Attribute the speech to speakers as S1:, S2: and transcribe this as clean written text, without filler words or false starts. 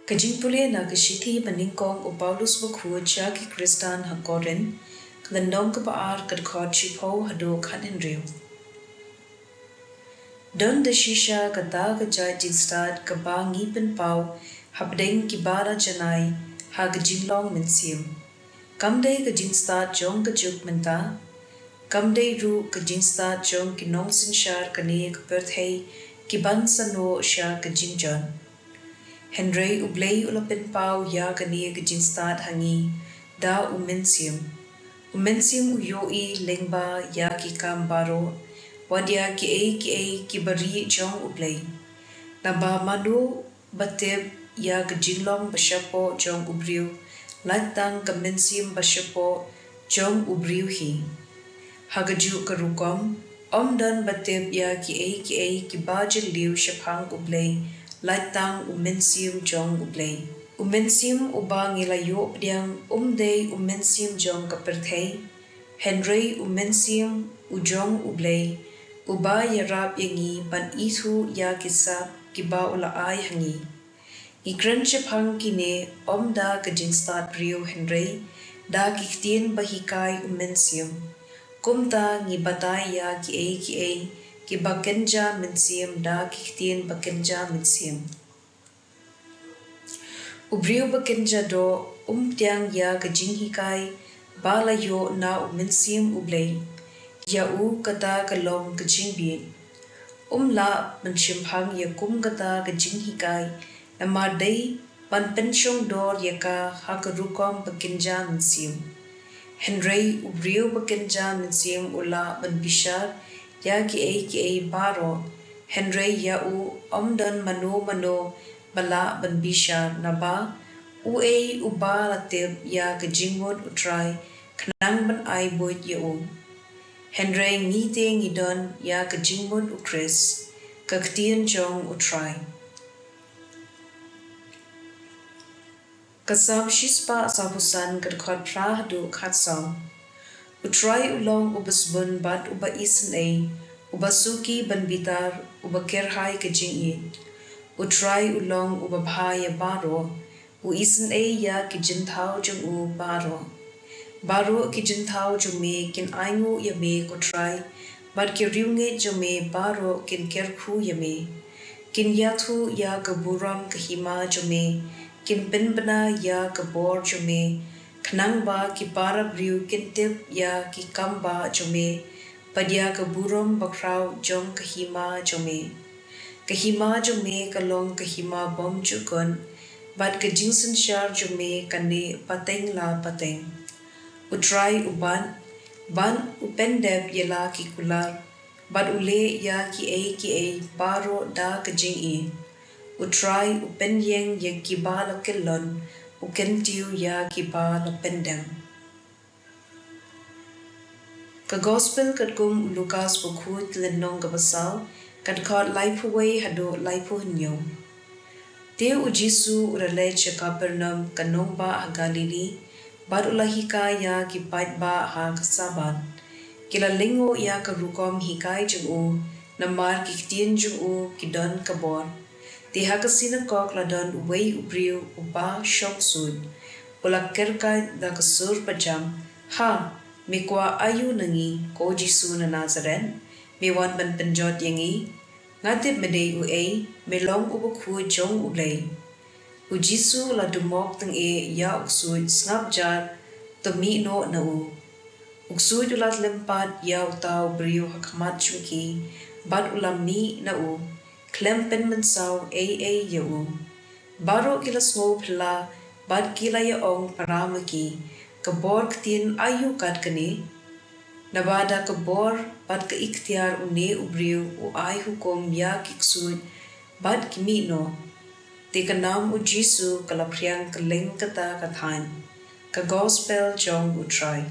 S1: Ka jingpule na ka shithi paningkong o Paulus bakhu cha ki Kristan ha Korin, ka landong ka baar ka khot chipo hado khanin riu. Don da shisha ka da ka jai jingstad ka ba ngipin pau habdeng ki bara janai ha ka jinglong min sim. Kamday ka jingstad jong ka juk minta, kamday ru ka jingstad jong ki nong sinshar ka ne ka perthei ki ban sano sha ka jingjon. Henry u Blei ulapin pau ya ka ne ka jingstad hangi da u minsim. U minsim u yoi lengba ya ki kambaro wadia ki bari jong u Blei. Na ba manu batib ya ka jinglong bashapo jong u briu latang ka minsim bashapo jong u briu hi. Hagaju ka rukom omdan batib ya ki bajil liu shapang u Blei latang u minsim jong u Blei. U minsim u ba ngilayo pdiang umday u minsim jong ka perthei. Henry u minsim u jong u Blei. U ba yarab yangi ban ithu ya kisap ki ba ula ay hangi. I kran shapang kine omda ka jingstad briu Henry da ki ktien bahikai u minsim. Kumta ngi batay ya ki bakenja minsim da ki ktien bakenja minsim. Ubriu bakenja do tiang ya ka jinghikai balayo na u minsim u Blei. Ya u kata ka long ka jingbi. La menshimphang ya kata ka jinghikai na madai ban pensyong dor ya ka hakarukom bakenja minsim. Henry ubriu bakenja minsim ula ban bishar ya ki baro. Henry ya u omdan mano bala ban bishar na ba u ba latib ya ka jingwod utrai knang ban ay boit ya u. Henry ngite ngidon ya ka jingwod ukris ka ktien jong utrai. Kasam shispa asabusan kad khot pra hadu khatsam. Utrai ulong ubasbun bat uba isan ubasuki ban bitar uba kerhai ka jingit. Utrai ulong uba bhaya baro u isan ya ki jinthau jong u baro. Baro ki jinthau jong me kin aingu ya me kutrai bat ki riunge jong me baro kin kerkhu ya me. Kin yathu ya ka buram ka hima jong me kin pinbana ya ka bor jong me. Knang ba ki para briu kin tip ya ki kamba jong me. Padya ka buram bakrau jong ka hima jong me. Kahima jong me kalong kahima bom jukon bat ka jingsan shar jong me kane pateng la pateng. Utrai uban ban upendeb yela ki kular bat ule ya ki baro da ka jingi. Utrai upenyeng ya ki ba la kelon ukentiu ya ki ba la pendem. Ka gospel kat kum Lukas bukhut lenong ka basal kad khot laipuway hado laipu hinyo. Te u Jisu urale cha Kapernam kanong ba ha Galili bat ulahika ya ki pait ba ha kasabat. Kila lingo ya ka rukom hikai jung u na mar ki ktien jung u ki don kabor. Te ha ka sinagog la don uway ubriu uba shok sud. Ulak kerkai da kasur pajam. Ha, me kwa ayu nangi ko Jisu na Nazaren. Me wan ban penjot yangi. Ngatip medei u me long ubukhu jong u Blei. U Jisu la dumok tang ya uksud snap jar to mi no na u. Uksud ulat lempat ya utaw briu hakamat chungki bat ulam mi na u. Klempen mensaw ya u. Baro kila sngo pila bat kila ya ong paramaki kabor ktien ayu kat kani. Nabada kabor bat ka ikhtiar une ubriu u ay hukom ya kiksud bat kimi no. Te kanam u Jisu kalapriang kaleng kata kathan. Ka gospel jong utrai.